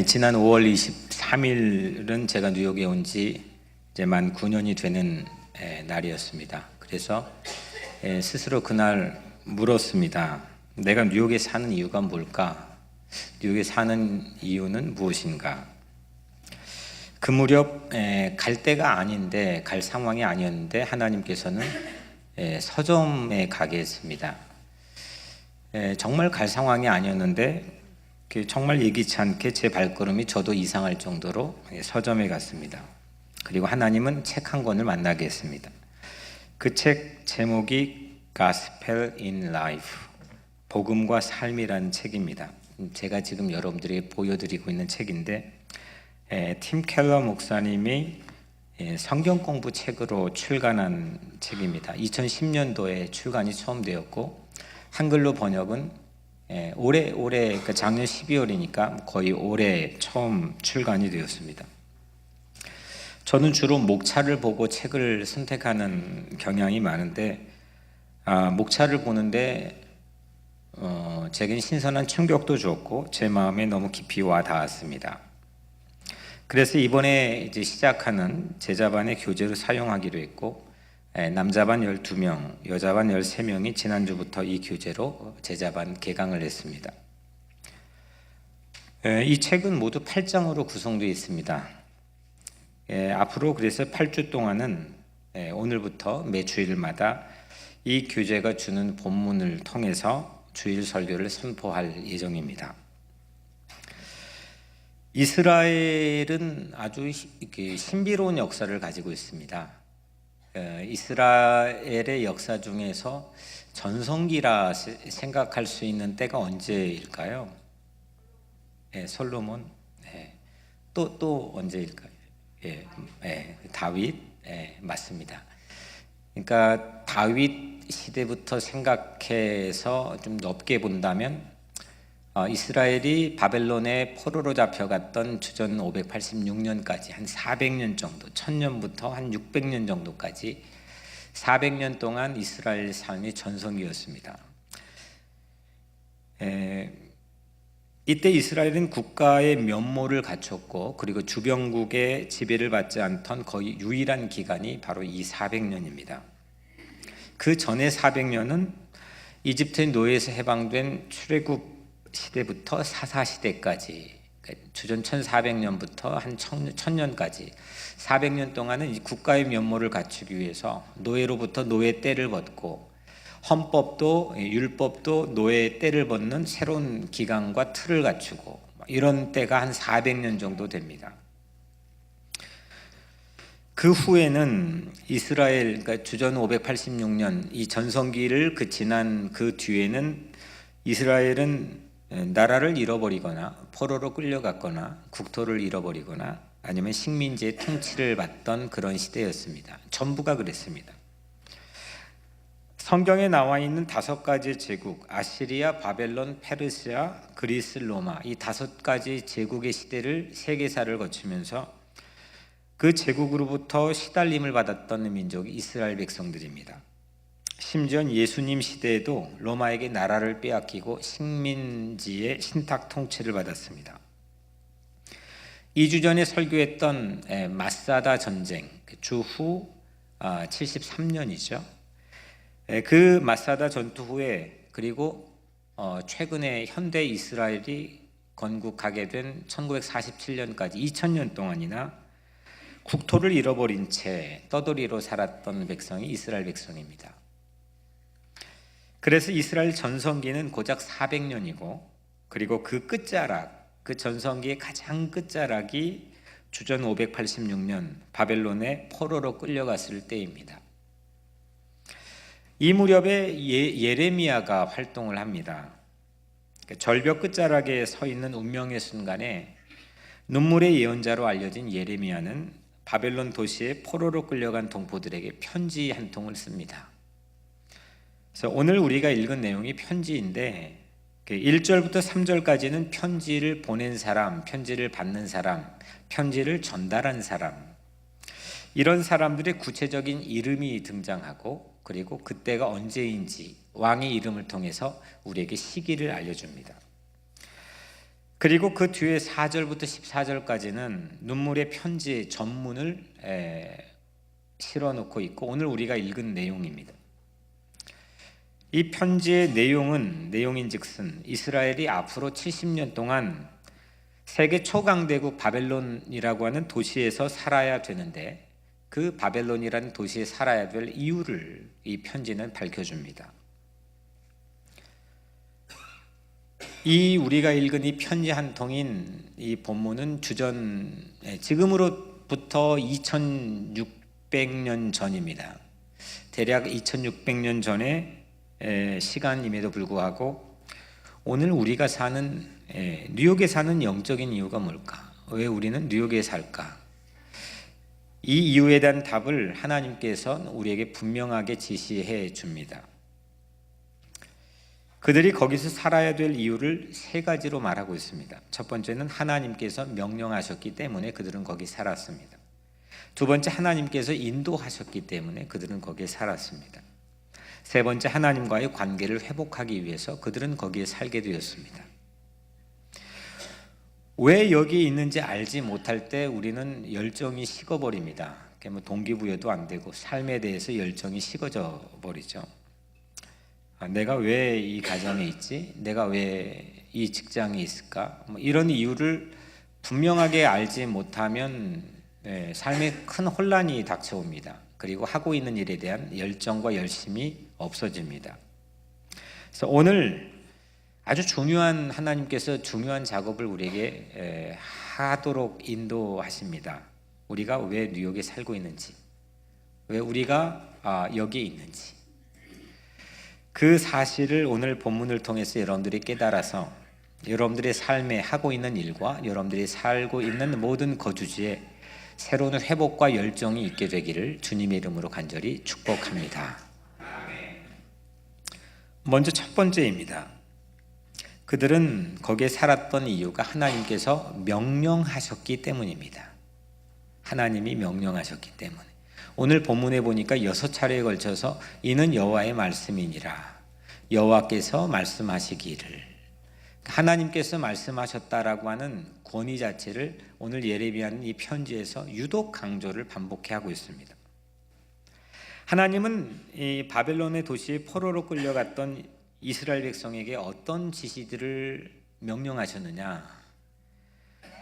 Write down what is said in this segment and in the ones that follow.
지난 5월 23일은 제가 뉴욕에 온 지 이제 만 9년이 되는 날이었습니다. 그래서 스스로 그날 물었습니다. 내가 뉴욕에 사는 이유가 뭘까? 뉴욕에 사는 이유는 무엇인가? 그 무렵 갈 때가 아닌데, 갈 상황이 아니었는데 하나님께서는 서점에 가게 했습니다. 정말 갈 상황이 아니었는데 정말 예기치 않게 제 발걸음이 저도 이상할 정도로 서점에 갔습니다. 그리고 하나님은 책 한 권을 만나게 했습니다. 그 책 제목이 Gospel in Life, 복음과 삶이라는 책입니다. 제가 지금 여러분들에게 보여드리고 있는 책인데, 팀 켈러 목사님이 성경 공부 책으로 출간한 책입니다. 2010년도에 출간이 처음 되었고, 한글로 번역은 올해 그러니까 작년 12월이니까 거의 올해 처음 출간이 되었습니다. 저는 주로 목차를 보고 책을 선택하는 경향이 많은데, 목차를 보는데 제겐 신선한 충격도 줬고 제 마음에 너무 깊이 와 닿았습니다. 그래서 이번에 이제 시작하는 제자반의 교재로 사용하기로 했고, 남자반 12명, 여자반 13명이 지난주부터 이 교재로 제자반 개강을 했습니다. 이 책은 모두 8장으로 구성되어 있습니다. 앞으로 그래서 8주 동안은 오늘부터 매 주일마다 이 교재가 주는 본문을 통해서 주일 설교를 선포할 예정입니다. 이스라엘은 아주 신비로운 역사를 가지고 있습니다. 이스라엘의 역사 중에서 전성기라 생각할 수 있는 때가 언제일까요? 솔로몬. 또 언제일까요? 다윗. 맞습니다. 그러니까 다윗 시대부터 생각해서 좀 넓게 본다면, 이스라엘이 바벨론의 포로로 잡혀갔던 주전 586년까지 한 400년 정도, 1000년부터 한 600년 정도까지 400년 동안 이스라엘 삶이 전성기였습니다. 이때 이스라엘은 국가의 면모를 갖췄고, 그리고 주변국의 지배를 받지 않던 거의 유일한 기간이 바로 이 400년입니다. 그 전에 400년은 이집트의 노예에서 해방된 출애굽 시대부터 사사시대까지, 주전 1400년부터 한 1000년까지 400년 동안은 이 국가의 면모를 갖추기 위해서 노예로부터 노예 떼를 벗고, 헌법도 율법도 노예 떼를 벗는 새로운 기간과 틀을 갖추고, 이런 때가 한 400년 정도 됩니다. 그 후에는 이스라엘, 그러니까 주전 586년 이 전성기를 지난 그 뒤에는 이스라엘은 나라를 잃어버리거나 포로로 끌려갔거나 국토를 잃어버리거나 아니면 식민지의 통치를 받던 그런 시대였습니다. 전부가 그랬습니다. 성경에 나와 있는 5가지 제국, 아시리아, 바벨론, 페르시아, 그리스, 로마, 이 5가지 제국의 시대를 세계사를 거치면서 그 제국으로부터 시달림을 받았던 민족이 이스라엘 백성들입니다. 심지어 예수님 시대에도 로마에게 나라를 빼앗기고 식민지의 신탁 통치를 받았습니다. 2주 전에 설교했던 마사다 전쟁, 주후 73년이죠. 그 마사다 전투 후에, 그리고 최근에 현대 이스라엘이 건국하게 된 1947년까지 2000년 동안이나 국토를 잃어버린 채 떠돌이로 살았던 백성이 이스라엘 백성입니다. 그래서 이스라엘 전성기는 고작 400년이고, 그리고 그 끝자락, 그 전성기의 가장 끝자락이 주전 586년 바벨론의 포로로 끌려갔을 때입니다. 이 무렵에 예레미야가 활동을 합니다. 절벽 끝자락에 서 있는 운명의 순간에 눈물의 예언자로 알려진 예레미야는 바벨론 도시에 포로로 끌려간 동포들에게 편지 한 통을 씁니다. 그래서 오늘 우리가 읽은 내용이 편지인데, 1절부터 3절까지는 편지를 보낸 사람, 편지를 받는 사람, 편지를 전달한 사람, 이런 사람들의 구체적인 이름이 등장하고, 그리고 그때가 언제인지 왕의 이름을 통해서 우리에게 시기를 알려줍니다. 그리고 그 뒤에 4절부터 14절까지는 눈물의 편지 전문을 실어놓고 있고 오늘 우리가 읽은 내용입니다. 이 편지의 내용인즉슨 이스라엘이 앞으로 70년 동안 세계 초강대국 바벨론이라고 하는 도시에서 살아야 되는데 그 바벨론이라는 도시에 살아야 될 이유를 이 편지는 밝혀줍니다. 이 우리가 읽은 이 편지 한 통인 이 본문은 지금으로부터 2600년 전입니다. 대략 2600년 전의 시간임에도 불구하고 오늘 우리가 사는 뉴욕에 사는 영적인 이유가 뭘까? 왜 우리는 뉴욕에 살까? 이 이유에 대한 답을 하나님께서 우리에게 분명하게 지시해 줍니다. 그들이 거기서 살아야 될 이유를 세 가지로 말하고 있습니다. 첫 번째는 하나님께서 명령하셨기 때문에 그들은 거기 살았습니다. 두 번째, 하나님께서 인도하셨기 때문에 그들은 거기에 살았습니다. 세 번째, 하나님과의 관계를 회복하기 위해서 그들은 거기에 살게 되었습니다. 왜 여기 있는지 알지 못할 때 우리는 열정이 식어버립니다. 동기부여도 안 되고 삶에 대해서 열정이 식어져 버리죠. 내가 왜 이 가정에 있지? 내가 왜 이 직장에 있을까? 이런 이유를 분명하게 알지 못하면 삶에 큰 혼란이 닥쳐옵니다. 그리고 하고 있는 일에 대한 열정과 열심이 없어집니다. 그래서 오늘 아주 중요한 하나님께서 중요한 작업을 우리에게 하도록 인도하십니다. 우리가 왜 뉴욕에 살고 있는지, 왜 우리가 여기에 있는지 그 사실을 오늘 본문을 통해서 여러분들이 깨달아서 여러분들의 삶에 하고 있는 일과 여러분들이 살고 있는 모든 거주지에 새로운 회복과 열정이 있게 되기를 주님의 이름으로 간절히 축복합니다. 먼저 첫 번째입니다. 그들은 거기에 살았던 이유가 하나님께서 명령하셨기 때문입니다. 하나님이 명령하셨기 때문에. 오늘 본문에 보니까 6차례에 걸쳐서 이는 여호와의 말씀이니라. 여호와께서 말씀하시기를. 하나님께서 말씀하셨다라고 하는 권위 자체를 오늘 예레미야는 이 편지에서 유독 강조를 반복해 하고 있습니다. 하나님은 이 바벨론의 도시에 포로로 끌려갔던 이스라엘 백성에게 어떤 지시들을 명령하셨느냐?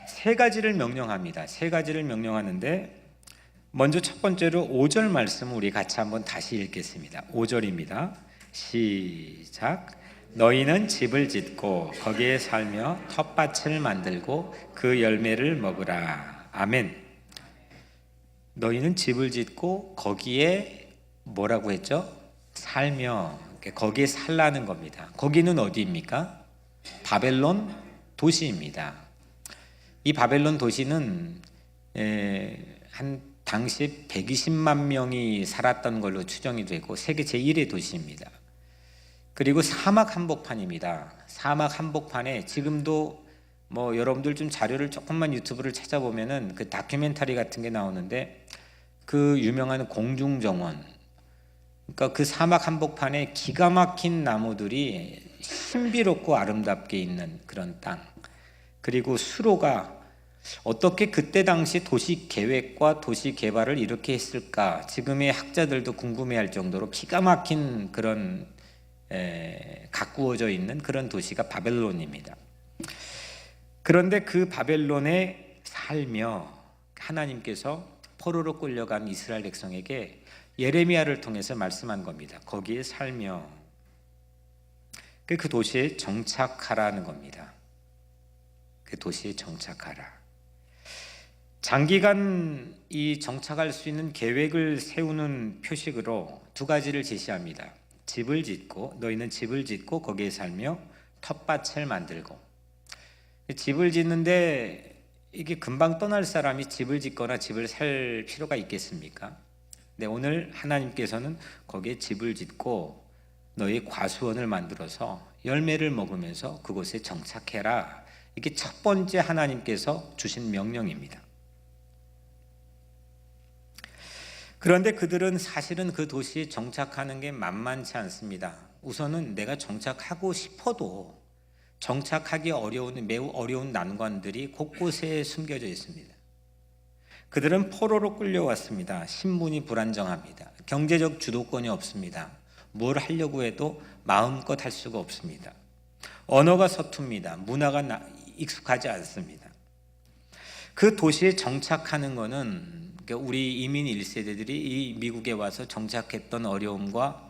세 가지를 명령합니다. 세 가지를 명령하는데 먼저 첫 번째로 5절 말씀을 우리 같이 한번 다시 읽겠습니다. 5절입니다. 시작. 너희는 집을 짓고 거기에 살며 텃밭을 만들고 그 열매를 먹으라. 아멘. 너희는 집을 짓고 거기에 뭐라고 했죠? 살며, 거기에 살라는 겁니다. 거기는 어디입니까? 바벨론 도시입니다. 이 바벨론 도시는 한 당시 120만 명이 살았던 걸로 추정이 되고 세계 제1의 도시입니다. 그리고 사막 한복판입니다. 사막 한복판에 지금도 여러분들 좀 자료를 조금만 유튜브를 찾아보면은 그 다큐멘터리 같은 게 나오는데 그 유명한 공중정원, 그러니까 그 사막 한복판에 기가 막힌 나무들이 신비롭고 아름답게 있는 그런 땅, 그리고 수로가 어떻게 그때 당시 도시 계획과 도시 개발을 이렇게 했을까 지금의 학자들도 궁금해할 정도로 기가 막힌 그런 가꾸어져 있는 그런 도시가 바벨론입니다. 그런데 그 바벨론에 살며 하나님께서 포로로 끌려간 이스라엘 백성에게 예레미야를 통해서 말씀한 겁니다. 거기에 살며 그 도시에 정착하라는 겁니다. 그 도시에 정착하라. 장기간 이 정착할 수 있는 계획을 세우는 표식으로 두 가지를 제시합니다. 집을 짓고, 너희는 집을 짓고 거기에 살며 텃밭을 만들고. 집을 짓는데 이게 금방 떠날 사람이 집을 짓거나 집을 살 필요가 있겠습니까? 네, 오늘 하나님께서는 거기에 집을 짓고 너희 과수원을 만들어서 열매를 먹으면서 그곳에 정착해라. 이게 첫 번째 하나님께서 주신 명령입니다. 그런데 그들은 사실은 그 도시에 정착하는 게 만만치 않습니다. 우선은 내가 정착하고 싶어도 정착하기 어려운 매우 어려운 난관들이 곳곳에 숨겨져 있습니다. 그들은 포로로 끌려왔습니다. 신분이 불안정합니다. 경제적 주도권이 없습니다. 뭘 하려고 해도 마음껏 할 수가 없습니다. 언어가 서툽니다. 문화가 익숙하지 않습니다. 그 도시에 정착하는 것은 우리 이민 1세대들이 이 미국에 와서 정착했던 어려움과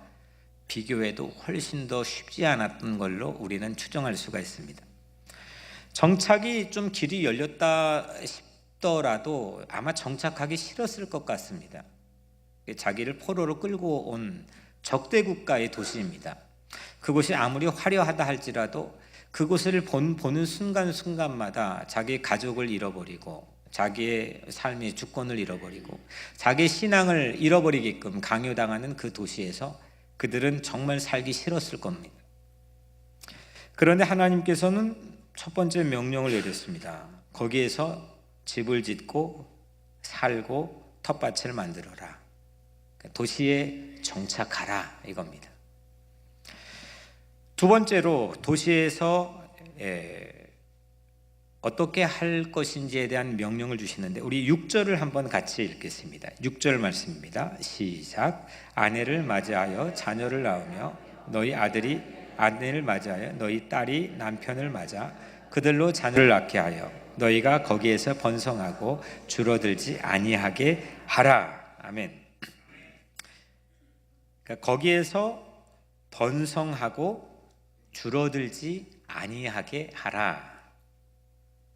비교해도 훨씬 더 쉽지 않았던 걸로 우리는 추정할 수가 있습니다. 정착이 좀 길이 열렸다 싶더라도 아마 정착하기 싫었을 것 같습니다. 자기를 포로로 끌고 온 적대 국가의 도시입니다. 그곳이 아무리 화려하다 할지라도 그곳을 보는 순간순간마다 자기의 가족을 잃어버리고 자기의 삶의 주권을 잃어버리고 자기의 신앙을 잃어버리게끔 강요당하는 그 도시에서 그들은 정말 살기 싫었을 겁니다. 그런데 하나님께서는 첫 번째 명령을 내렸습니다. 거기에서 집을 짓고 살고 텃밭을 만들어라. 도시에 정착하라 이겁니다. 두 번째로 도시에서 어떻게 할 것인지에 대한 명령을 주시는데 우리 6절을 한번 같이 읽겠습니다. 6절 말씀입니다. 시작. 아내를 맞이하여 자녀를 낳으며 너희 아들이 아내를 맞이하여 너희 딸이 남편을 맞아 그들로 자녀를 낳게 하여 너희가 거기에서 번성하고 줄어들지 아니하게 하라. 아멘. 그러니까 거기에서 번성하고 줄어들지 아니하게 하라.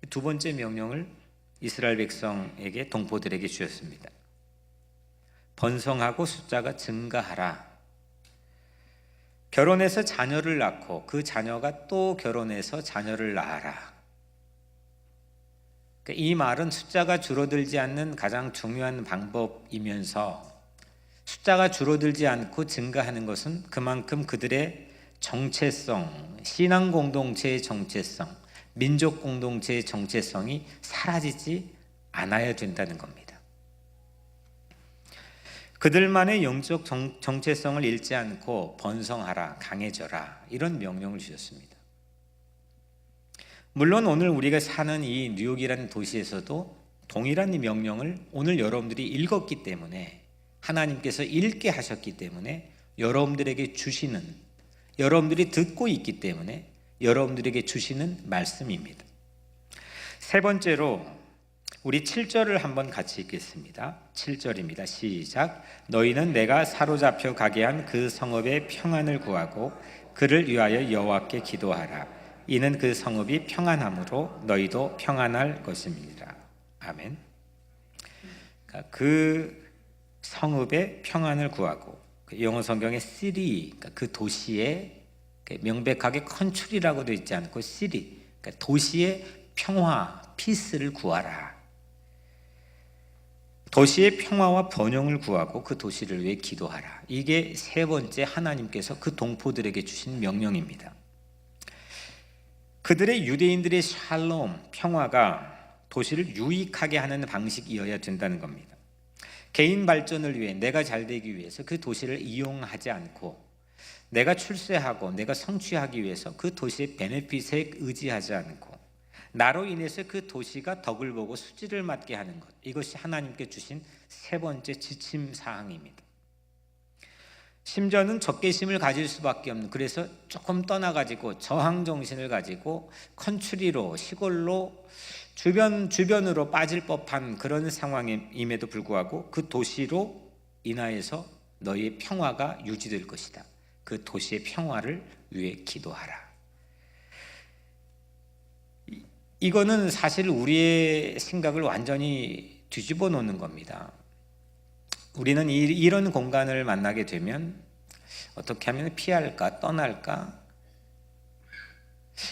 두 번째 명령을 이스라엘 백성에게 동포들에게 주셨습니다. 번성하고 숫자가 증가하라. 결혼해서 자녀를 낳고 그 자녀가 또 결혼해서 자녀를 낳아라. 이 말은 숫자가 줄어들지 않는 가장 중요한 방법이면서 숫자가 줄어들지 않고 증가하는 것은 그만큼 그들의 정체성, 신앙 공동체의 정체성, 민족 공동체의 정체성이 사라지지 않아야 된다는 겁니다. 그들만의 영적 정체성을 잃지 않고 번성하라, 강해져라 이런 명령을 주셨습니다. 물론 오늘 우리가 사는 이 뉴욕이라는 도시에서도 동일한 이 명령을 오늘 여러분들이 읽었기 때문에 하나님께서 읽게 하셨기 때문에 여러분들에게 주시는, 여러분들이 듣고 있기 때문에 여러분들에게 주시는 말씀입니다. 세 번째로 우리 7절을 한번 같이 읽겠습니다. 7절입니다. 시작. 너희는 내가 사로잡혀 가게 한 그 성읍의 평안을 구하고 그를 위하여 여호와께 기도하라. 이는 그 성읍이 평안함으로 너희도 평안할 것입니다. 아멘. 그 성읍의 평안을 구하고 영어 성경에 city, 그 도시에 명백하게 컨트리라고 되어 있지 않고 city, 도시의 평화, 피스를 구하라. 도시의 평화와 번영을 구하고 그 도시를 위해 기도하라. 이게 세 번째 하나님께서 그 동포들에게 주신 명령입니다. 그들의 유대인들의 샬롬, 평화가 도시를 유익하게 하는 방식이어야 된다는 겁니다. 개인 발전을 위해 내가 잘 되기 위해서 그 도시를 이용하지 않고 내가 출세하고 내가 성취하기 위해서 그 도시의 베네핏에 의지하지 않고 나로 인해서 그 도시가 덕을 보고 수지를 맞게 하는 것, 이것이 하나님께 주신 세 번째 지침 사항입니다. 심지어는 적개심을 가질 수밖에 없는, 그래서 조금 떠나가지고 저항정신을 가지고 컨트리로, 시골로 주변으로 빠질 법한 그런 상황임에도 불구하고 그 도시로 인하여서 너희의 평화가 유지될 것이다. 그 도시의 평화를 위해 기도하라. 이거는 사실 우리의 생각을 완전히 뒤집어 놓는 겁니다. 우리는 이런 공간을 만나게 되면 어떻게 하면 피할까, 떠날까?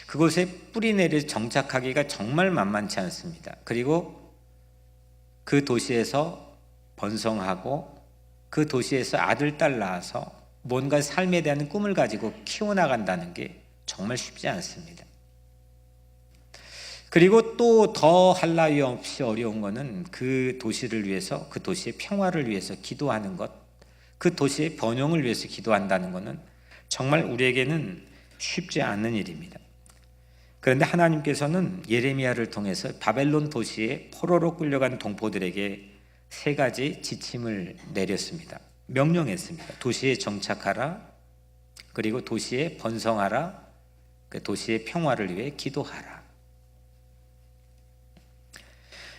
그곳에 뿌리 내려 정착하기가 정말 만만치 않습니다. 그리고 그 도시에서 번성하고 그 도시에서 아들, 딸 낳아서 뭔가 삶에 대한 꿈을 가지고 키워나간다는 게 정말 쉽지 않습니다. 그리고 또 더 할 나위 없이 어려운 것은 그 도시를 위해서, 그 도시의 평화를 위해서 기도하는 것, 그 도시의 번영을 위해서 기도한다는 것은 정말 우리에게는 쉽지 않은 일입니다. 그런데 하나님께서는 예레미야를 통해서 바벨론 도시에 포로로 끌려간 동포들에게 세 가지 지침을 내렸습니다. 명령했습니다. 도시에 정착하라, 그리고 도시에 번성하라, 그 도시의 평화를 위해 기도하라.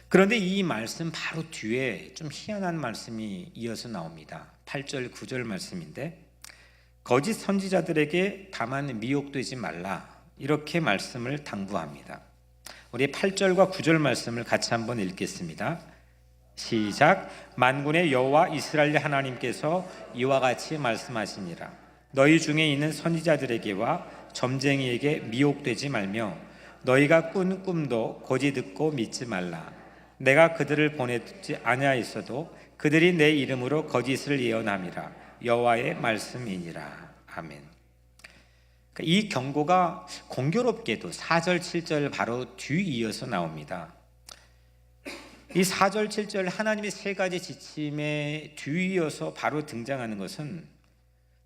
그런데 이 말씀 바로 뒤에 좀 희한한 말씀이 이어서 나옵니다. 8절 9절 말씀인데, 거짓 선지자들에게 다만 미혹되지 말라, 이렇게 말씀을 당부합니다. 우리 8절과 9절 말씀을 같이 한번 읽겠습니다. 시작. 만군의 여호와 이스라엘 하나님께서 이와 같이 말씀하시니라. 너희 중에 있는 선지자들에게와 점쟁이에게 미혹되지 말며 너희가 꾼 꿈도 고지 듣고 믿지 말라. 내가 그들을 보내지 아니하였어도 그들이 내 이름으로 거짓을 예언함이라. 여호와의 말씀이니라. 아멘. 이 경고가 공교롭게도 4절 7절 바로 뒤이어서 나옵니다. 이 4절 7절 하나님의 세 가지 지침에 뒤이어서 바로 등장하는 것은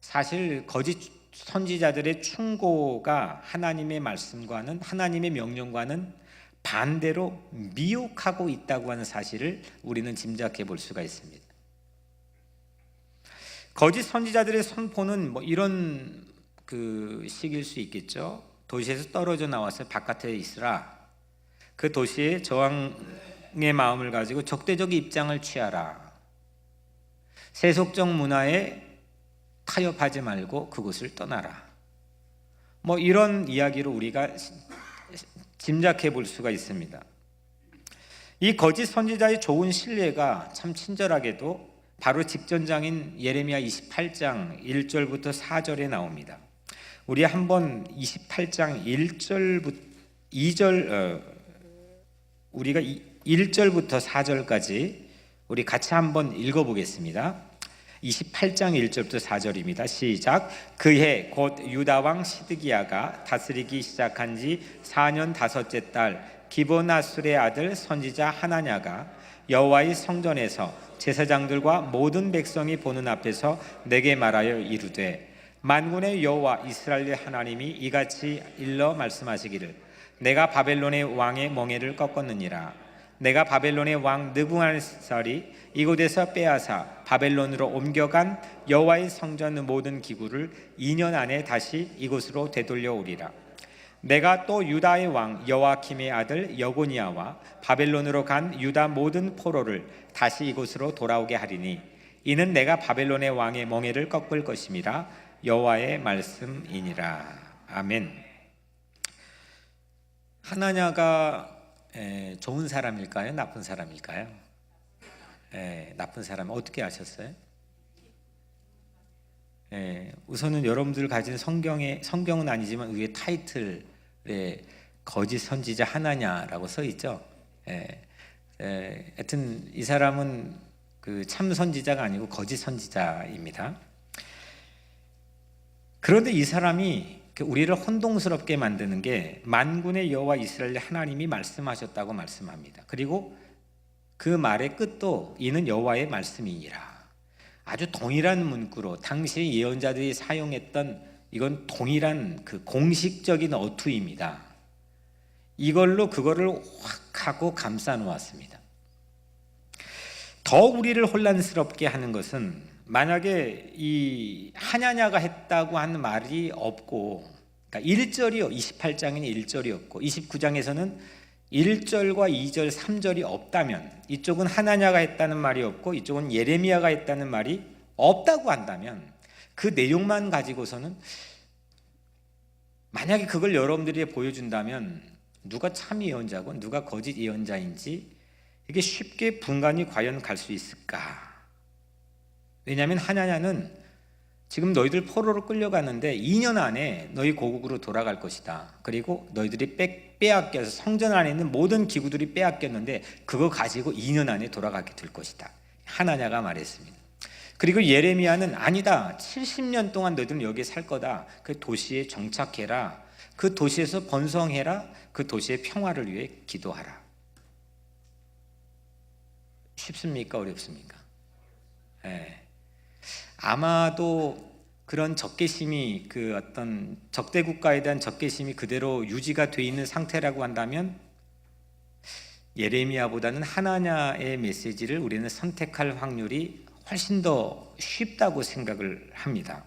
사실 거짓 선지자들의 충고가 하나님의 말씀과는, 하나님의 명령과는 반대로 미혹하고 있다고 하는 사실을 우리는 짐작해 볼 수가 있습니다. 거짓 선지자들의 선포는 이런 식일 수 있겠죠. 도시에서 떨어져 나와서 바깥에 있으라. 그 도시에 저항의 마음을 가지고 적대적 입장을 취하라. 세속적 문화에 타협하지 말고 그곳을 떠나라. 이런 이야기로 우리가 짐작해 볼 수가 있습니다. 이 거짓 선지자의 좋은 신뢰가 참 친절하게도 바로 직전장인 예레미야 28장 1절부터 4절에 나옵니다. 우리 한번 28장 1절부터 2절 우리가 1절부터 4절까지 우리 같이 한번 읽어보겠습니다. 28장 1절부터 4절입니다. 시작. 그해 곧 유다 왕 시드기야가 다스리기 시작한 지 4년 다섯째 달 기브나술의 아들 선지자 하나냐가 여호와의 성전에서 제사장들과 모든 백성이 보는 앞에서 내게 말하여 이르되, 만군의 여호와 이스라엘 하나님이 이같이 일러 말씀하시기를, 내가 바벨론의 왕의 멍에를 꺾었느니라. 내가 바벨론의 왕 느부갓네살이 이곳에서 빼앗아 바벨론으로 옮겨간 여호와의 성전 모든 기구를 2년 안에 다시 이곳으로 되돌려 오리라. 내가 또 유다의 왕 여호야킴의 아들 여고니아와 바벨론으로 간 유다 모든 포로를 다시 이곳으로 돌아오게 하리니 이는 내가 바벨론의 왕의 멍에를 꺾을 것임이라. 여호와의 말씀이니라. 아멘. 하나냐가 좋은 사람일까요? 나쁜 사람일까요? 나쁜 사람. 어떻게 아셨어요? 우선은 여러분들 가진 성경은 아니지만 위에 타이틀에 거짓 선지자 하나냐라고 써 있죠. 하여튼 이 사람은 참 선지자가 아니고 거짓 선지자입니다. 그런데 이 사람이 우리를 혼동스럽게 만드는 게 만군의 여호와 이스라엘 하나님이 말씀하셨다고 말씀합니다. 그리고 그 말의 끝도 이는 여호와의 말씀이니라. 아주 동일한 문구로 당시 예언자들이 사용했던, 이건 동일한 공식적인 어투입니다. 이걸로 그거를 확 하고 감싸 놓았습니다. 더 우리를 혼란스럽게 하는 것은 만약에 이 하냐냐가 했다고 하는 말이 없고, 그러니까 1절이요, 28장에는 1절이 없고 29장에서는 1절과 2절, 3절이 없다면, 이쪽은 하나냐가 했다는 말이 없고 이쪽은 예레미야가 했다는 말이 없다고 한다면, 그 내용만 가지고서는 만약에 그걸 여러분들이 보여준다면 누가 참 예언자고 누가 거짓 예언자인지 이게 쉽게 분간이 과연 갈 수 있을까? 왜냐하면 하나냐는 지금 너희들 포로로 끌려가는데 2년 안에 너희 고국으로 돌아갈 것이다. 그리고 너희들이 빼앗겨서 성전 안에 있는 모든 기구들이 빼앗겼는데 그거 가지고 2년 안에 돌아가게 될 것이다. 하나냐가 말했습니다. 그리고 예레미야는 아니다. 70년 동안 너희들은 여기에 살 거다. 그 도시에 정착해라. 그 도시에서 번성해라. 그 도시의 평화를 위해 기도하라. 쉽습니까? 어렵습니까? 아마도 그런 적개심이 그 어떤 적대 국가에 대한 적개심이 그대로 유지가 돼 있는 상태라고 한다면 예레미야보다는 하나냐의 메시지를 우리는 선택할 확률이 훨씬 더 쉽다고 생각을 합니다.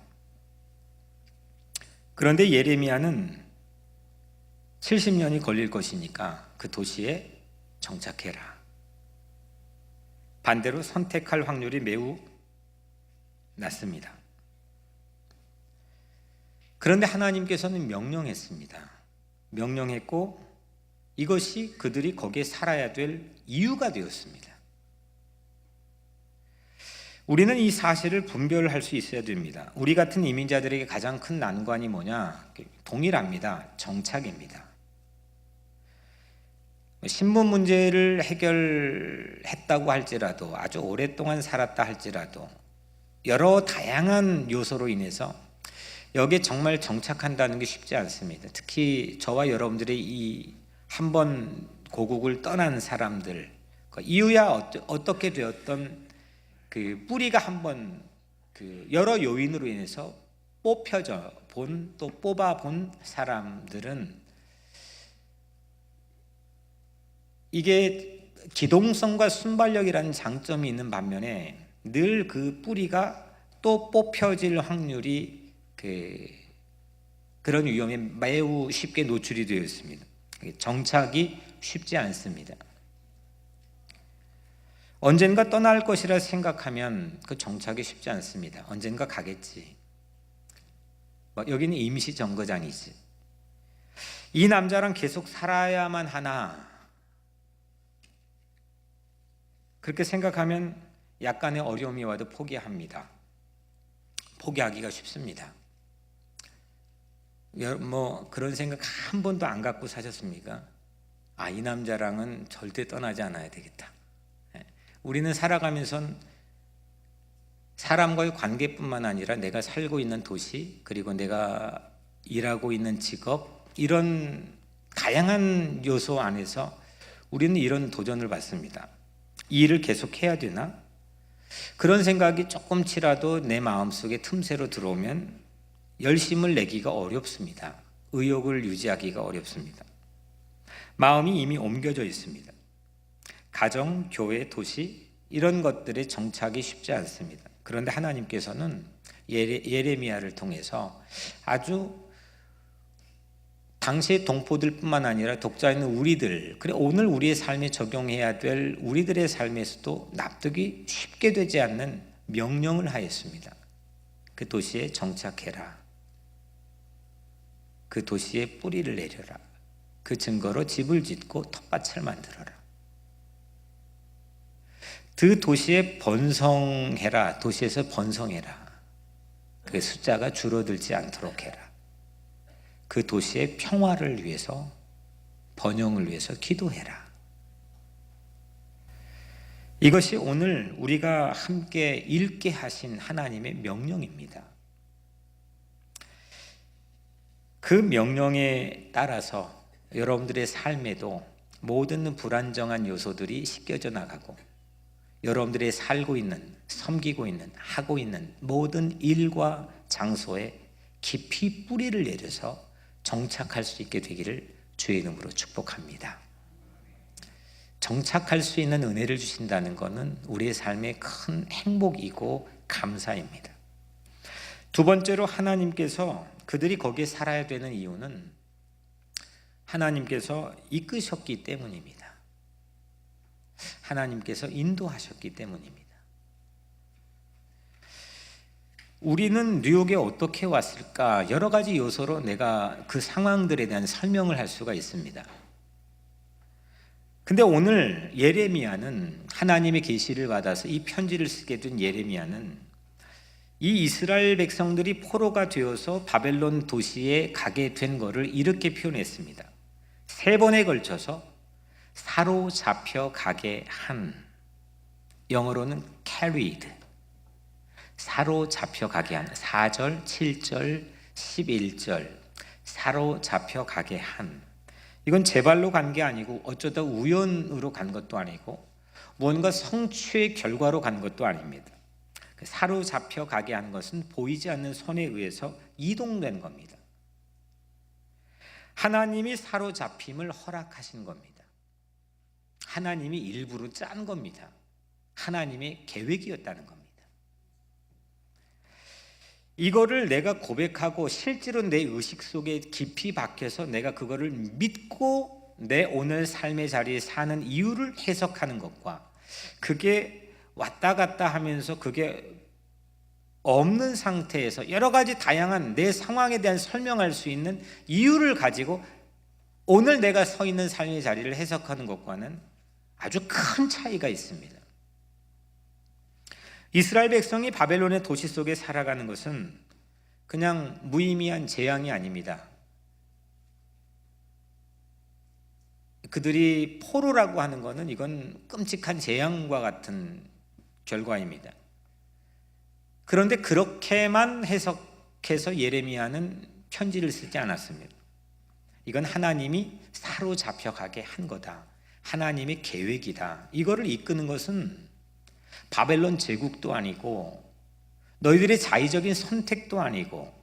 그런데 예레미야는 70년이 걸릴 것이니까 그 도시에 정착해라. 반대로 선택할 확률이 매우 낮습니다. 그런데 하나님께서는 명령했습니다. 명령했고 이것이 그들이 거기에 살아야 될 이유가 되었습니다. 우리는 이 사실을 분별할 수 있어야 됩니다. 우리 같은 이민자들에게 가장 큰 난관이 뭐냐? 동일합니다. 정착입니다. 신분 문제를 해결했다고 할지라도, 아주 오랫동안 살았다 할지라도 여러 다양한 요소로 인해서 여기에 정말 정착한다는 게 쉽지 않습니다. 특히 저와 여러분들의 이 한 번 고국을 떠난 사람들, 이유야 어떻게 되었던 그 뿌리가 한번 그 여러 요인으로 인해서 뽑혀져 본, 또 뽑아 본 사람들은 이게 기동성과 순발력이라는 장점이 있는 반면에 늘 그 뿌리가 또 뽑혀질 확률이 그런 위험에 매우 쉽게 노출이 되어 있습니다. 정착이 쉽지 않습니다. 언젠가 떠날 것이라 생각하면 그 정착이 쉽지 않습니다. 언젠가 가겠지. 여기는 임시 정거장이지. 이 남자랑 계속 살아야만 하나. 그렇게 생각하면 약간의 어려움이 와도 포기합니다. 포기하기가 쉽습니다. 그런 생각 한 번도 안 갖고 사셨습니까? 이 남자랑은 절대 떠나지 않아야 되겠다. 우리는 살아가면선 사람과의 관계뿐만 아니라 내가 살고 있는 도시, 그리고 내가 일하고 있는 직업, 이런 다양한 요소 안에서 우리는 이런 도전을 받습니다. 이 일을 계속 해야 되나? 그런 생각이 조금치라도 내 마음속에 틈새로 들어오면 열심을 내기가 어렵습니다. 의욕을 유지하기가 어렵습니다. 마음이 이미 옮겨져 있습니다. 가정, 교회, 도시 이런 것들의 정착이 쉽지 않습니다. 그런데 하나님께서는 예레미야를 통해서 아주 당시의 동포들뿐만 아니라 독자에 있는 우리들, 그래 오늘 우리의 삶에 적용해야 될 우리들의 삶에서도 납득이 쉽게 되지 않는 명령을 하였습니다. 그 도시에 정착해라. 그 도시에 뿌리를 내려라. 그 증거로 집을 짓고 텃밭을 만들어라. 그 도시에 번성해라. 도시에서 번성해라. 그 숫자가 줄어들지 않도록 해라. 그 도시의 평화를 위해서, 번영을 위해서 기도해라. 이것이 오늘 우리가 함께 읽게 하신 하나님의 명령입니다. 그 명령에 따라서 여러분들의 삶에도 모든 불안정한 요소들이 씻겨져 나가고 여러분들의 살고 있는, 섬기고 있는, 하고 있는 모든 일과 장소에 깊이 뿌리를 내려서 정착할 수 있게 되기를 주의 이름으로 축복합니다. 정착할 수 있는 은혜를 주신다는 것은 우리의 삶의 큰 행복이고 감사입니다. 두 번째로 하나님께서 그들이 거기에 살아야 되는 이유는 하나님께서 이끄셨기 때문입니다. 하나님께서 인도하셨기 때문입니다. 우리는 뉴욕에 어떻게 왔을까? 여러 가지 요소로 내가 그 상황들에 대한 설명을 할 수가 있습니다. 근데 오늘 예레미야는 하나님의 계시를 받아서 이 편지를 쓰게 된 예레미야는 이 이스라엘 백성들이 포로가 되어서 바벨론 도시에 가게 된 것을 이렇게 표현했습니다. 3번에 걸쳐서 사로잡혀 가게 한, 영어로는 carried, 사로잡혀 가게 한, 4절, 7절, 11절, 사로잡혀 가게 한. 이건 제 발로 간 게 아니고 어쩌다 우연으로 간 것도 아니고 무언가 성취의 결과로 간 것도 아닙니다. 사로잡혀 가게 한 것은 보이지 않는 손에 의해서 이동된 겁니다. 하나님이 사로잡힘을 허락하신 겁니다. 하나님이 일부러 짠 겁니다. 하나님의 계획이었다는 겁니다. 이거를 내가 고백하고 실제로 내 의식 속에 깊이 박혀서 내가 그거를 믿고 내 오늘 삶의 자리에 사는 이유를 해석하는 것과, 그게 왔다 갔다 하면서 그게 없는 상태에서 여러 가지 다양한 내 상황에 대한 설명할 수 있는 이유를 가지고 오늘 내가 서 있는 삶의 자리를 해석하는 것과는 아주 큰 차이가 있습니다. 이스라엘 백성이 바벨론의 도시 속에 살아가는 것은 그냥 무의미한 재앙이 아닙니다. 그들이 포로라고 하는 것은 이건 끔찍한 재앙과 같은 결과입니다. 그런데 그렇게만 해석해서 예레미야는 편지를 쓰지 않았습니다. 이건 하나님이 사로잡혀 가게 한 거다. 하나님의 계획이다. 이거를 이끄는 것은 바벨론 제국도 아니고 너희들의 자의적인 선택도 아니고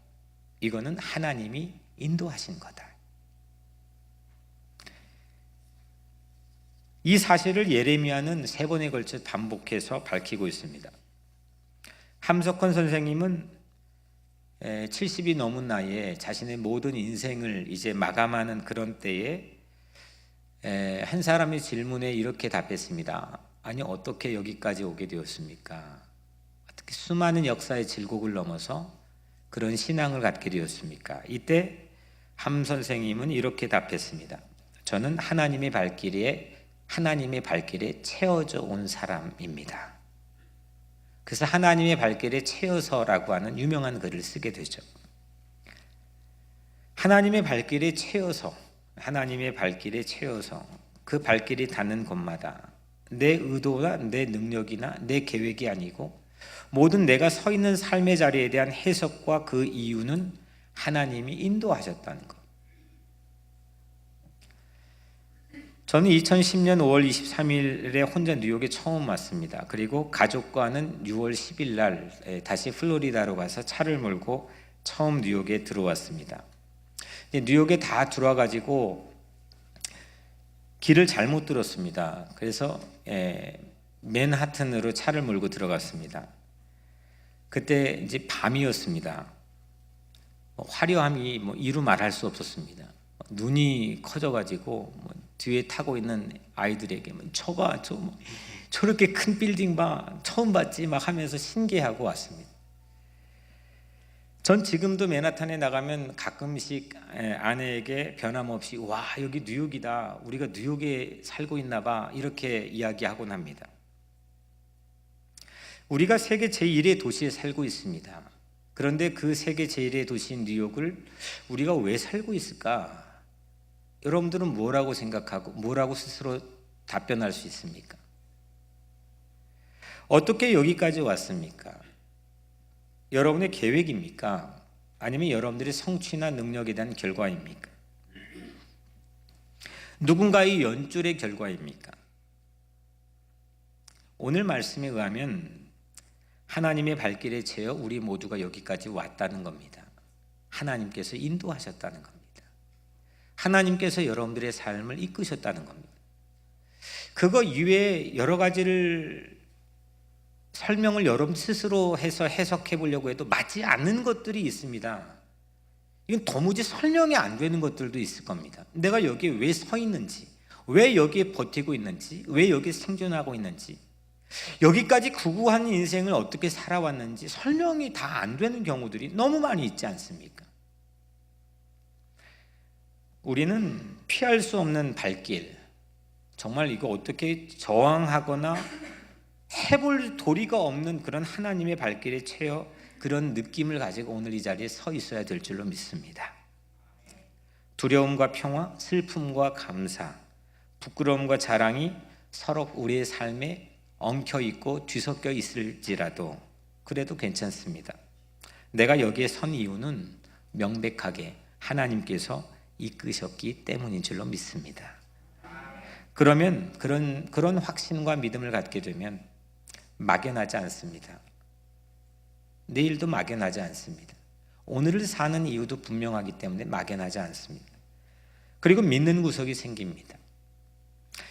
이거는 하나님이 인도하신 거다. 이 사실을 예레미야는 3번에 걸쳐 반복해서 밝히고 있습니다. 함석헌 선생님은 70이 넘은 나이에 자신의 모든 인생을 이제 마감하는 그런 때에 한 사람의 질문에 이렇게 답했습니다. 아니, 어떻게 여기까지 오게 되었습니까? 어떻게 수많은 역사의 질곡을 넘어서 그런 신앙을 갖게 되었습니까? 이때 함 선생님은 이렇게 답했습니다. 저는 하나님의 발길에 채워져 온 사람입니다. 그래서 하나님의 발길에 채워서라고 하는 유명한 글을 쓰게 되죠. 하나님의 발길에 채워서 그 발길이 닿는 곳마다 내 의도나 내 능력이나 내 계획이 아니고 모든 내가 서 있는 삶의 자리에 대한 해석과 그 이유는 하나님이 인도하셨다는 것. 저는 2010년 5월 23일에 혼자 뉴욕에 처음 왔습니다. 그리고 가족과는 6월 10일 날 다시 플로리다로 가서 차를 몰고 처음 뉴욕에 들어왔습니다. 뉴욕에 다 들어와가지고 길을 잘못 들었습니다. 그래서 맨하튼으로 차를 몰고 들어갔습니다. 그때 이제 밤이었습니다. 화려함이 이루 말할 수 없었습니다. 눈이 커져가지고 뒤에 타고 있는 아이들에게 저봐, 저렇게 큰 빌딩 봐, 처음 봤지 막 하면서 신기해하고 왔습니다. 전 지금도 맨하탄에 나가면 가끔씩 아내에게 변함없이 와, 여기 뉴욕이다, 우리가 뉴욕에 살고 있나 봐, 이렇게 이야기하곤 합니다. 우리가 세계 제1의 도시에 살고 있습니다. 그런데 그 세계 제1의 도시인 뉴욕을 우리가 왜 살고 있을까? 여러분들은 뭐라고 생각하고 뭐라고 스스로 답변할 수 있습니까? 어떻게 여기까지 왔습니까? 여러분의 계획입니까? 아니면 여러분들의 성취나 능력에 대한 결과입니까? 누군가의 연줄의 결과입니까? 오늘 말씀에 의하면 하나님의 발길에 채워 우리 모두가 여기까지 왔다는 겁니다. 하나님께서 인도하셨다는 겁니다. 하나님께서 여러분들의 삶을 이끄셨다는 겁니다. 그거 이외에 여러 가지를 설명을 여러분 스스로 해서 해석해 보려고 해도 맞지 않는 것들이 있습니다. 이건 도무지 설명이 안 되는 것들도 있을 겁니다. 내가 여기에 왜 서 있는지, 왜 여기에 버티고 있는지, 왜 여기에 생존하고 있는지, 여기까지 구구한 인생을 어떻게 살아왔는지 설명이 다 안 되는 경우들이 너무 많이 있지 않습니까? 우리는 피할 수 없는 발길, 정말 이거 어떻게 저항하거나 해볼 도리가 없는 그런 하나님의 발길에 채여 그런 느낌을 가지고 오늘 이 자리에 서 있어야 될 줄로 믿습니다. 두려움과 평화, 슬픔과 감사, 부끄러움과 자랑이 서로 우리의 삶에 엉켜있고 뒤섞여 있을지라도 그래도 괜찮습니다. 내가 여기에 선 이유는 명백하게 하나님께서 이끄셨기 때문인 줄로 믿습니다. 그러면 그런 확신과 믿음을 갖게 되면 막연하지 않습니다. 내일도 막연하지 않습니다. 오늘을 사는 이유도 분명하기 때문에 막연하지 않습니다. 그리고 믿는 구석이 생깁니다.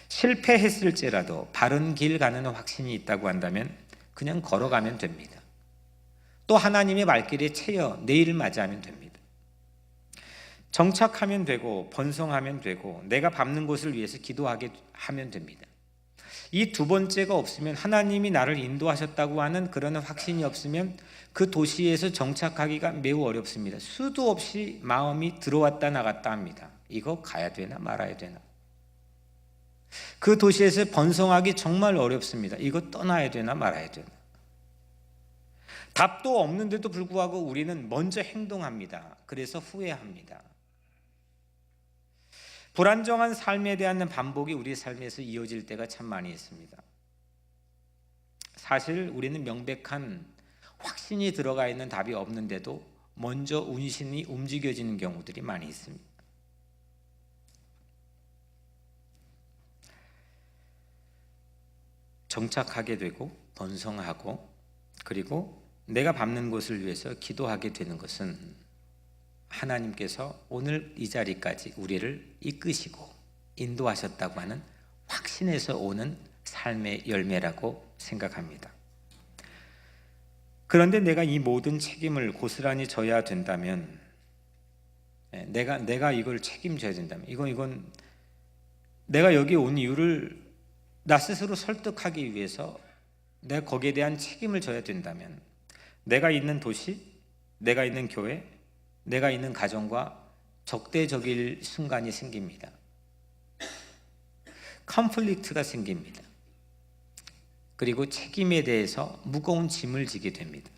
실패했을지라도 바른 길 가는 확신이 있다고 한다면 그냥 걸어가면 됩니다. 또 하나님의 발길에 채여 내일을 맞이하면 됩니다. 정착하면 되고 번성하면 되고 내가 밟는 곳을 위해서 기도하게 하면 됩니다. 이 두 번째가 없으면, 하나님이 나를 인도하셨다고 하는 그런 확신이 없으면 그 도시에서 정착하기가 매우 어렵습니다. 수도 없이 마음이 들어왔다 나갔다 합니다. 이거 가야 되나 말아야 되나. 그 도시에서 번성하기 정말 어렵습니다. 이거 떠나야 되나 말아야 되나. 답도 없는데도 불구하고 우리는 먼저 행동합니다. 그래서 후회합니다. 불안정한 삶에 대한 반복이 우리 삶에서 이어질 때가 참 많이 있습니다. 사실 우리는 명백한 확신이 들어가 있는 답이 없는데도 먼저 운신이 움직여지는 경우들이 많이 있습니다. 정착하게 되고 번성하고 그리고 내가 밟는 곳을 위해서 기도하게 되는 것은 하나님께서 오늘 이 자리까지 우리를 이끄시고 인도하셨다고 하는 확신에서 오는 삶의 열매라고 생각합니다. 그런데 내가 이 모든 책임을 고스란히 져야 된다면, 내가 이걸 책임져야 된다면, 이건 내가 여기 온 이유를 나 스스로 설득하기 위해서 내가 거기에 대한 책임을 져야 된다면, 내가 있는 도시, 내가 있는 교회, 내가 있는 가정과 적대적일 순간이 생깁니다. 컨플릭트가 생깁니다. 그리고 책임에 대해서 무거운 짐을 지게 됩니다.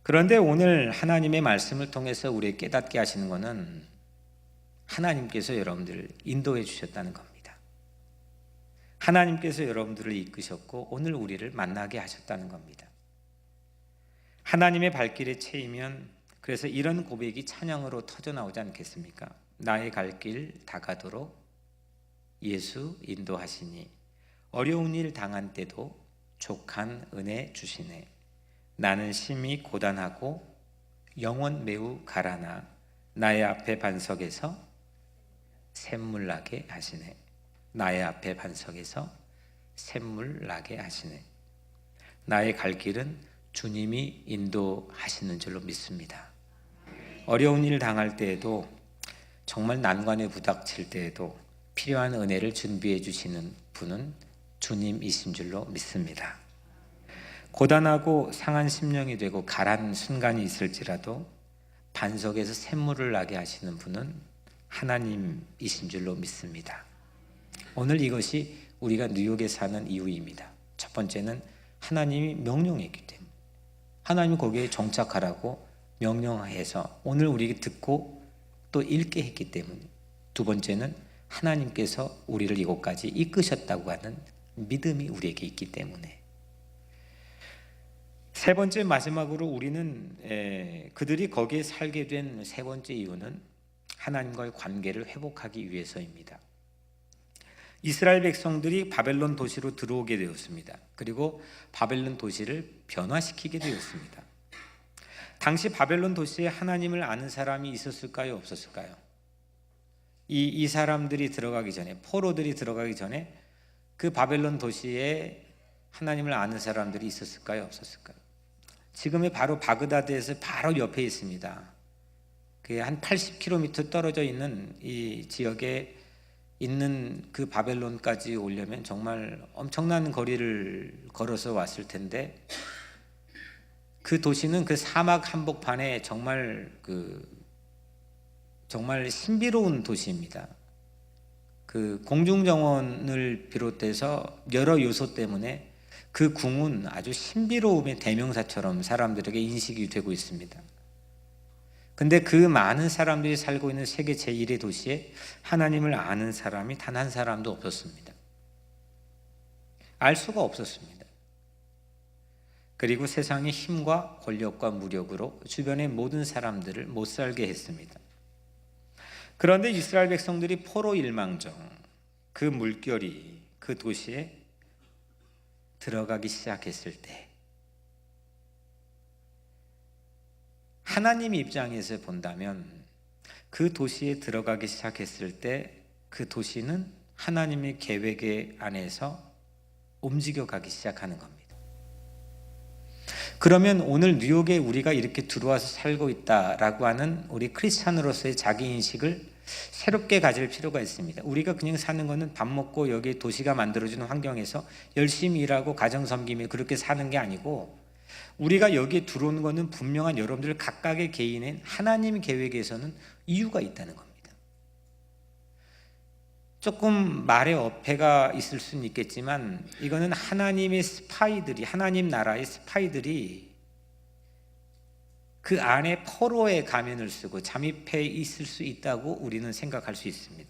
그런데 오늘 하나님의 말씀을 통해서 우리에게 깨닫게 하시는 것은 하나님께서 여러분들을 인도해 주셨다는 겁니다. 하나님께서 여러분들을 이끄셨고 오늘 우리를 만나게 하셨다는 겁니다. 하나님의 발길에 채이면, 그래서 이런 고백이 찬양으로 터져나오지 않겠습니까? 나의 갈 길 다가도록 예수 인도하시니 어려운 일 당한 때도 족한 은혜 주시네. 나는 심히 고단하고 영혼 매우 가라나 나의 앞에 반석에서 샘물 나게 하시네. 나의 앞에 반석에서 샘물 나게 하시네. 나의 갈 길은 주님이 인도하시는 줄로 믿습니다. 어려운 일 당할 때에도, 정말 난관에 부닥칠 때에도 필요한 은혜를 준비해 주시는 분은 주님이신 줄로 믿습니다. 고단하고 상한 심령이 되고 가란 순간이 있을지라도 반석에서 샘물을 나게 하시는 분은 하나님이신 줄로 믿습니다. 오늘 이것이 우리가 뉴욕에 사는 이유입니다. 첫 번째는 하나님이 명령했기 때문에, 하나님이 거기에 정착하라고 명령해서 오늘 우리에게 듣고 또 읽게 했기 때문에, 두 번째는 하나님께서 우리를 이곳까지 이끄셨다고 하는 믿음이 우리에게 있기 때문에, 세 번째 마지막으로 우리는 그들이 거기에 살게 된 세 번째 이유는 하나님과의 관계를 회복하기 위해서입니다. 이스라엘 백성들이 바벨론 도시로 들어오게 되었습니다. 그리고 바벨론 도시를 변화시키게 되었습니다. 당시 바벨론 도시에 하나님을 아는 사람이 있었을까요? 없었을까요? 이 사람들이 들어가기 전에, 포로들이 들어가기 전에 그 바벨론 도시에 하나님을 아는 사람들이 있었을까요? 없었을까요? 지금의 바로 바그다드에서 바로 옆에 있습니다. 그 한 80km 떨어져 있는 이 지역에 있는 그 바벨론까지 오려면 정말 엄청난 거리를 걸어서 왔을 텐데, 그 도시는 그 사막 한복판에 정말 신비로운 도시입니다. 그 공중정원을 비롯해서 여러 요소 때문에 그 궁은 아주 신비로움의 대명사처럼 사람들에게 인식이 되고 있습니다. 근데 그 많은 사람들이 살고 있는 세계 제1의 도시에 하나님을 아는 사람이 단 한 사람도 없었습니다. 알 수가 없었습니다. 그리고 세상의 힘과 권력과 무력으로 주변의 모든 사람들을 못 살게 했습니다. 그런데 이스라엘 백성들이 포로 일망정 그 물결이 그 도시에 들어가기 시작했을 때, 하나님 입장에서 본다면 그 도시에 들어가기 시작했을 때 그 도시는 하나님의 계획의 안에서 움직여가기 시작하는 겁니다. 그러면 오늘 뉴욕에 우리가 이렇게 들어와서 살고 있다라고 하는 우리 크리스찬으로서의 자기인식을 새롭게 가질 필요가 있습니다. 우리가 그냥 사는 거는 밥 먹고 여기 도시가 만들어주는 환경에서 열심히 일하고 가정 섬기며 그렇게 사는 게 아니고, 우리가 여기에 들어온 거는 분명한 여러분들 각각의 개인의 하나님 계획에서는 이유가 있다는 겁니다. 조금 말에 어폐가 있을 수는 있겠지만 이거는 하나님의 스파이들이, 하나님 나라의 스파이들이 그 안에 포로의 가면을 쓰고 잠입해 있을 수 있다고 우리는 생각할 수 있습니다.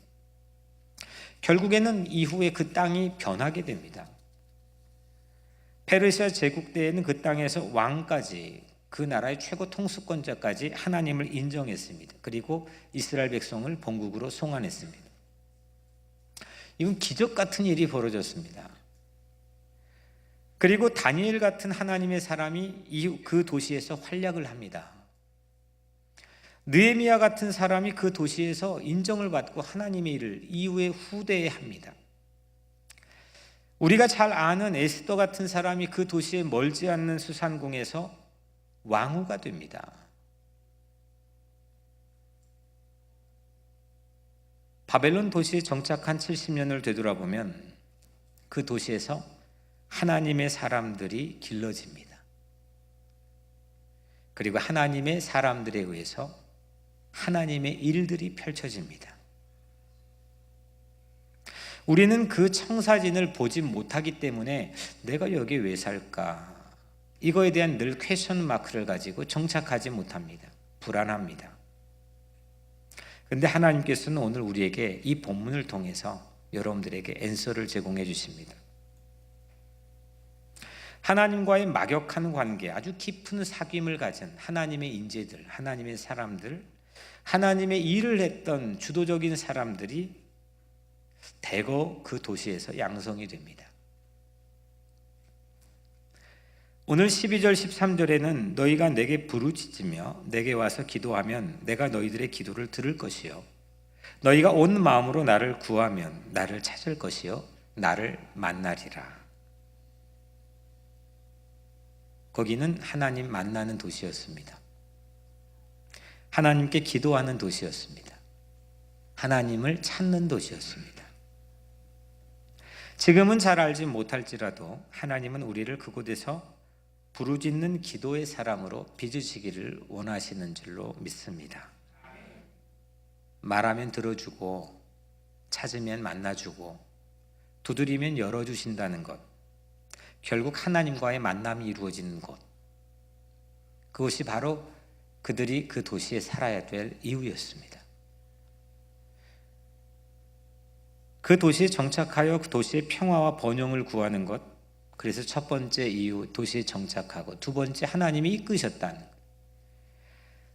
결국에는 이후에 그 땅이 변하게 됩니다. 페르시아 제국 때에는 그 땅에서 왕까지, 그 나라의 최고 통수권자까지 하나님을 인정했습니다. 그리고 이스라엘 백성을 본국으로 송환했습니다. 이건 기적 같은 일이 벌어졌습니다. 그리고 다니엘 같은 하나님의 사람이 그 도시에서 활약을 합니다. 느헤미야 같은 사람이 그 도시에서 인정을 받고 하나님의 일을 이후에 후대에 합니다. 우리가 잘 아는 에스더 같은 사람이 그 도시에 멀지 않는 수산궁에서 왕후가 됩니다. 바벨론 도시에 정착한 70년을 되돌아보면 그 도시에서 하나님의 사람들이 길러집니다. 그리고 하나님의 사람들에 의해서 하나님의 일들이 펼쳐집니다. 우리는 그 청사진을 보지 못하기 때문에 내가 여기 왜 살까? 이거에 대한 늘 퀘션 마크를 가지고 정착하지 못합니다. 불안합니다. 그런데 하나님께서는 오늘 우리에게 이 본문을 통해서 여러분들에게 앤서를 제공해 주십니다. 하나님과의 막역한 관계, 아주 깊은 사귐을 가진 하나님의 인재들, 하나님의 사람들, 하나님의 일을 했던 주도적인 사람들이 대거 그 도시에서 양성이 됩니다. 오늘 12절 13절에는 너희가 내게 부르짖으며 내게 와서 기도하면 내가 너희들의 기도를 들을 것이요 너희가 온 마음으로 나를 구하면 나를 찾을 것이요 나를 만나리라. 거기는 하나님 만나는 도시였습니다. 하나님께 기도하는 도시였습니다. 하나님을 찾는 도시였습니다. 지금은 잘 알지 못할지라도 하나님은 우리를 그곳에서 부르짖는 기도의 사람으로 빚으시기를 원하시는 줄로 믿습니다. 말하면 들어주고 찾으면 만나주고 두드리면 열어주신다는 것, 결국 하나님과의 만남이 이루어지는 곳, 그것이 바로 그들이 그 도시에 살아야 될 이유였습니다. 그 도시에 정착하여 그 도시의 평화와 번영을 구하는 것, 그래서 첫 번째 이유 도시에 정착하고, 두 번째 하나님이 이끄셨다는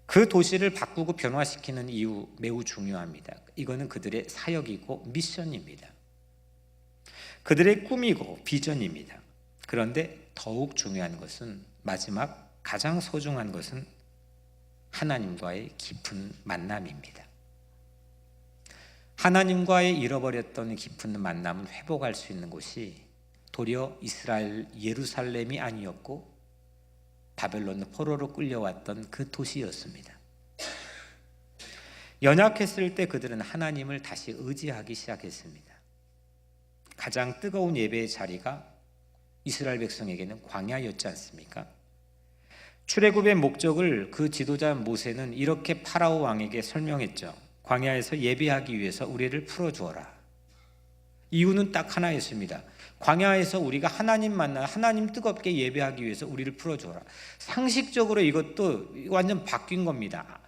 그 도시를 바꾸고 변화시키는 이유 매우 중요합니다. 이거는 그들의 사역이고 미션입니다. 그들의 꿈이고 비전입니다. 그런데 더욱 중요한 것은, 마지막 가장 소중한 것은 하나님과의 깊은 만남입니다. 하나님과의 잃어버렸던 깊은 만남은 회복할 수 있는 곳이 도리어 이스라엘 예루살렘이 아니었고 바벨론 포로로 끌려왔던 그 도시였습니다. 연약했을 때 그들은 하나님을 다시 의지하기 시작했습니다. 가장 뜨거운 예배의 자리가 이스라엘 백성에게는 광야였지 않습니까? 출애굽의 목적을 그 지도자 모세는 이렇게 파라오 왕에게 설명했죠. 광야에서 예배하기 위해서 우리를 풀어주어라. 이유는 딱 하나였습니다. 광야에서 우리가 하나님 만나, 하나님 뜨겁게 예배하기 위해서 우리를 풀어주어라. 상식적으로 이것도 완전 바뀐 겁니다.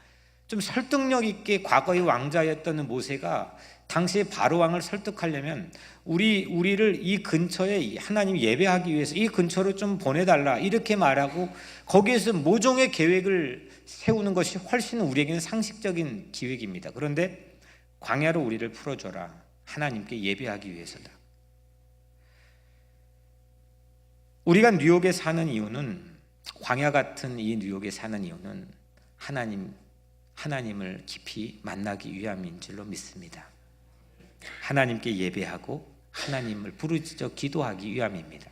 좀 설득력 있게 과거의 왕자였던 모세가 당시에 바로 왕을 설득하려면 우리를 이 근처에 하나님 예배하기 위해서 이 근처로 좀 보내달라 이렇게 말하고 거기에서 모종의 계획을 세우는 것이 훨씬 우리에게는 상식적인 기획입니다. 그런데 광야로 우리를 풀어줘라. 하나님께 예배하기 위해서다. 우리가 뉴욕에 사는 이유는, 광야 같은 이 뉴욕에 사는 이유는 하나님을 깊이 만나기 위함인 줄로 믿습니다. 하나님께 예배하고 하나님을 부르짖어 기도하기 위함입니다.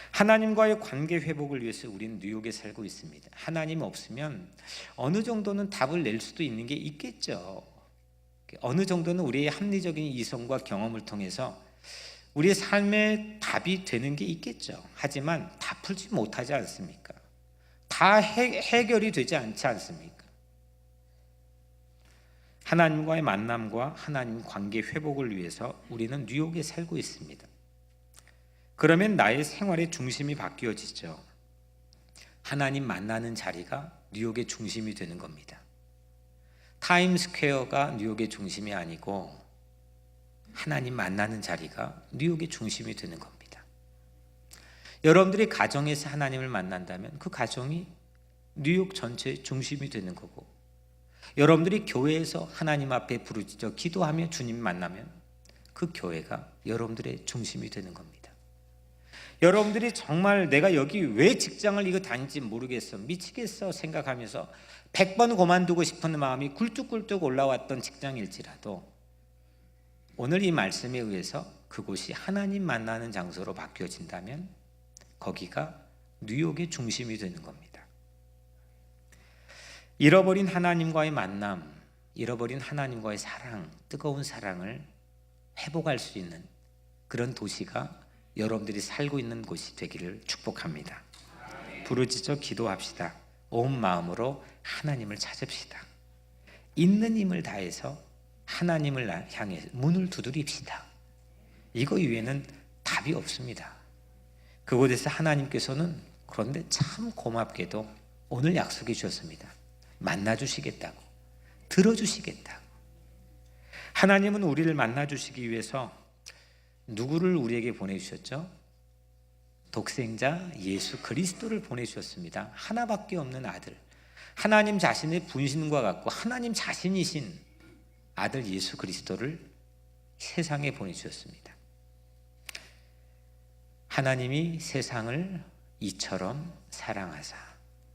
하나님과의 관계 회복을 위해서 우리는 뉴욕에 살고 있습니다. 하나님 없으면 어느 정도는 답을 낼 수도 있는 게 있겠죠. 어느 정도는 우리의 합리적인 이성과 경험을 통해서 우리의 삶의 답이 되는 게 있겠죠. 하지만 다 풀지 못하지 않습니까? 다 해결이 되지 않지 않습니까? 하나님과의 만남과 하나님 관계 회복을 위해서 우리는 뉴욕에 살고 있습니다. 그러면 나의 생활의 중심이 바뀌어지죠. 하나님 만나는 자리가 뉴욕의 중심이 되는 겁니다. 타임스퀘어가 뉴욕의 중심이 아니고 하나님 만나는 자리가 뉴욕의 중심이 되는 겁니다. 여러분들이 가정에서 하나님을 만난다면 그 가정이 뉴욕 전체의 중심이 되는 거고, 여러분들이 교회에서 하나님 앞에 부르짖어 기도하며 주님 만나면 그 교회가 여러분들의 중심이 되는 겁니다. 여러분들이 정말 내가 여기 왜 직장을 이거 다니지 모르겠어, 미치겠어 생각하면서 100번 그만두고 싶은 마음이 굴뚝굴뚝 올라왔던 직장일지라도 오늘 이 말씀에 의해서 그곳이 하나님 만나는 장소로 바뀌어진다면 거기가 뉴욕의 중심이 되는 겁니다. 잃어버린 하나님과의 만남, 잃어버린 하나님과의 사랑, 뜨거운 사랑을 회복할 수 있는 그런 도시가 여러분들이 살고 있는 곳이 되기를 축복합니다. 부르짖어 기도합시다. 온 마음으로 하나님을 찾읍시다. 있는 힘을 다해서 하나님을 향해 문을 두드립시다. 이거 이외에는 답이 없습니다. 그곳에서 하나님께서는 그런데 참 고맙게도 오늘 약속해 주셨습니다. 만나주시겠다고, 들어주시겠다고. 하나님은 우리를 만나주시기 위해서 누구를 우리에게 보내주셨죠? 독생자 예수 그리스도를 보내주셨습니다. 하나밖에 없는 아들, 하나님 자신의 분신과 같고 하나님 자신이신 아들 예수 그리스도를 세상에 보내주셨습니다. 하나님이 세상을 이처럼 사랑하사,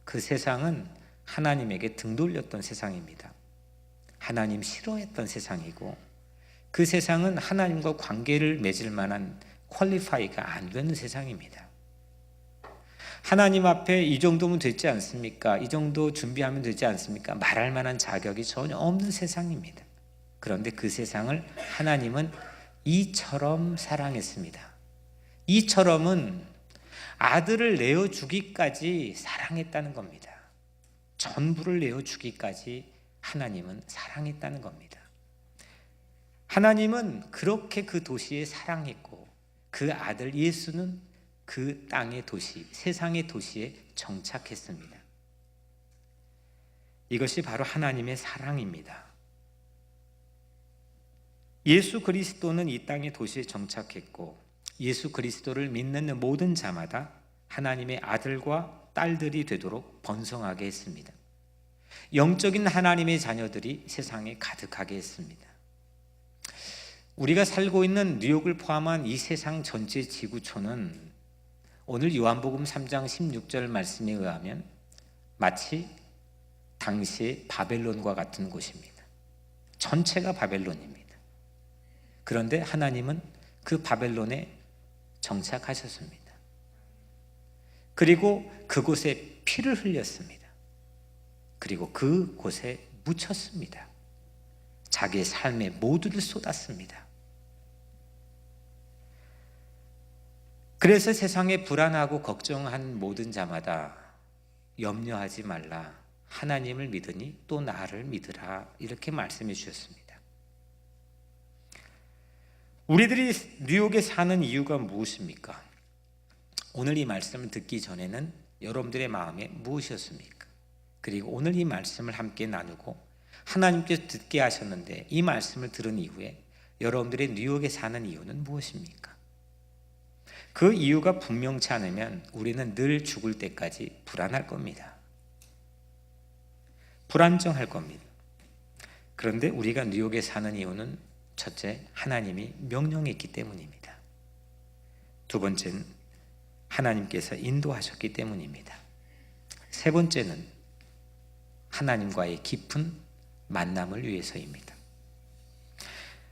그 세상은 하나님에게 등 돌렸던 세상입니다. 하나님 싫어했던 세상이고, 그 세상은 하나님과 관계를 맺을 만한 퀄리파이가 안 되는 세상입니다. 하나님 앞에 이 정도면 되지 않습니까? 이 정도 준비하면 되지 않습니까? 말할 만한 자격이 전혀 없는 세상입니다. 그런데 그 세상을 하나님은 이처럼 사랑했습니다. 이처럼은 아들을 내어주기까지 사랑했다는 겁니다. 전부를 내어주기까지 하나님은 사랑했다는 겁니다. 하나님은 그렇게 그 도시에 사랑했고, 그 아들 예수는 그 땅의 도시, 세상의 도시에 정착했습니다. 이것이 바로 하나님의 사랑입니다. 예수 그리스도는 이 땅의 도시에 정착했고, 예수 그리스도를 믿는 모든 자마다 하나님의 아들과 딸들이 되도록 번성하게 했습니다. 영적인 하나님의 자녀들이 세상에 가득하게 했습니다. 우리가 살고 있는 뉴욕을 포함한 이 세상 전체 지구촌은 오늘 요한복음 3장 16절 말씀에 의하면 마치 당시의 바벨론과 같은 곳입니다. 전체가 바벨론입니다. 그런데 하나님은 그 바벨론에 정착하셨습니다. 그리고 그곳에 피를 흘렸습니다. 그리고 그곳에 묻혔습니다. 자기의 삶의 모두를 쏟았습니다. 그래서 세상에 불안하고 걱정한 모든 자마다 염려하지 말라, 하나님을 믿으니 또 나를 믿으라, 이렇게 말씀해 주셨습니다. 우리들이 뉴욕에 사는 이유가 무엇입니까? 오늘 이 말씀을 듣기 전에는 여러분들의 마음에 무엇이었습니까? 그리고 오늘 이 말씀을 함께 나누고 하나님께서 듣게 하셨는데 이 말씀을 들은 이후에 여러분들의 뉴욕에 사는 이유는 무엇입니까? 그 이유가 분명치 않으면 우리는 늘 죽을 때까지 불안할 겁니다. 불안정할 겁니다. 그런데 우리가 뉴욕에 사는 이유는 첫째, 하나님이 명령했기 때문입니다. 두 번째는 하나님께서 인도하셨기 때문입니다. 세 번째는 하나님과의 깊은 만남을 위해서입니다.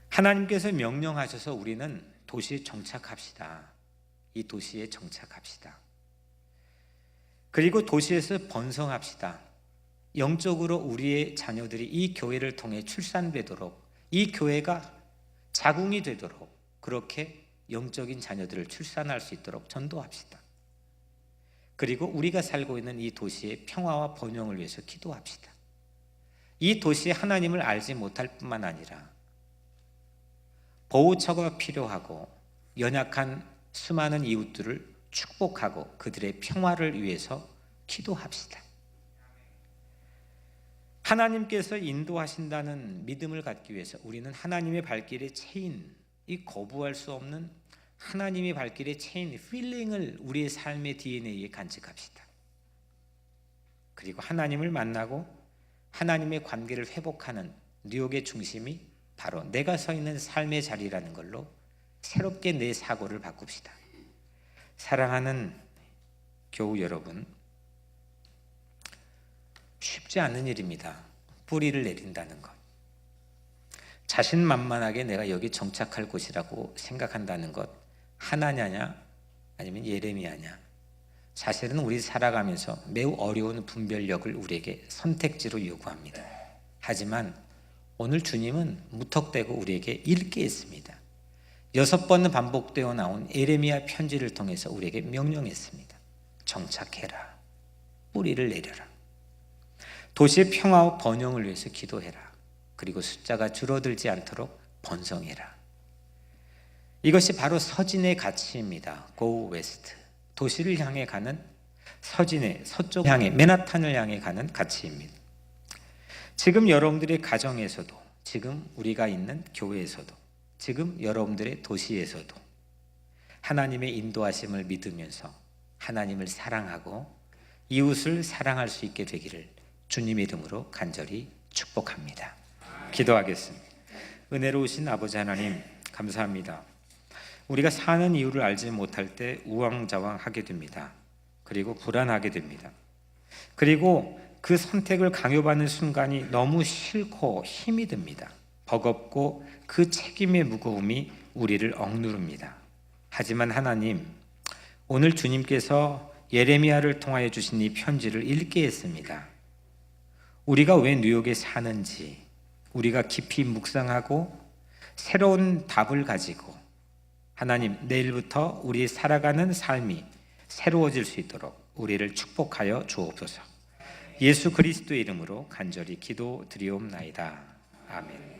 하나님께서 명령하셔서 우리는 도시에 정착합시다. 이 도시에 정착합시다. 그리고 도시에서 번성합시다. 영적으로 우리의 자녀들이 이 교회를 통해 출산되도록, 이 교회가 자궁이 되도록, 그렇게 영적인 자녀들을 출산할 수 있도록 전도합시다. 그리고 우리가 살고 있는 이 도시의 평화와 번영을 위해서 기도합시다. 이 도시에 하나님을 알지 못할 뿐만 아니라 보호처가 필요하고 연약한 수많은 이웃들을 축복하고 그들의 평화를 위해서 기도합시다. 하나님께서 인도하신다는 믿음을 갖기 위해서 우리는 하나님의 발길의 체인, 이 거부할 수 없는 하나님의 발길의 체인, 필링을 우리의 삶의 DNA에 간직합시다. 그리고 하나님을 만나고 하나님의 관계를 회복하는 뉴욕의 중심이 바로 내가 서 있는 삶의 자리라는 걸로 새롭게 내 사고를 바꿉시다. 사랑하는 교우 여러분, 쉽지 않은 일입니다. 뿌리를 내린다는 것. 자신만만하게 내가 여기 정착할 곳이라고 생각한다는 것, 하나냐냐 아니면 예레미야냐. 사실은 우리 살아가면서 매우 어려운 분별력을 우리에게 선택지로 요구합니다. 하지만 오늘 주님은 무턱대고 우리에게 읽게 했습니다. 6번 반복되어 나온 예레미야 편지를 통해서 우리에게 명령했습니다. 정착해라. 뿌리를 내려라. 도시의 평화와 번영을 위해서 기도해라. 그리고 숫자가 줄어들지 않도록 번성해라. 이것이 바로 서진의 가치입니다. Go West. 도시를 향해 가는 서진의 서쪽 향해 맨하탄을 향해 가는 가치입니다. 지금 여러분들의 가정에서도, 지금 우리가 있는 교회에서도, 지금 여러분들의 도시에서도 하나님의 인도하심을 믿으면서 하나님을 사랑하고 이웃을 사랑할 수 있게 되기를 주님의 이름으로 간절히 축복합니다. 기도하겠습니다. 은혜로우신 아버지 하나님, 감사합니다. 우리가 사는 이유를 알지 못할 때 우왕좌왕하게 됩니다. 그리고 불안하게 됩니다. 그리고 그 선택을 강요받는 순간이 너무 싫고 힘이 듭니다. 버겁고 그 책임의 무거움이 우리를 억누릅니다. 하지만 하나님, 오늘 주님께서 예레미야를 통하여 주신 이 편지를 읽게 했습니다. 우리가 왜 뉴욕에 사는지 우리가 깊이 묵상하고 새로운 답을 가지고 하나님, 내일부터 우리 살아가는 삶이 새로워질 수 있도록 우리를 축복하여 주옵소서. 예수 그리스도의 이름으로 간절히 기도드리옵나이다. 아멘.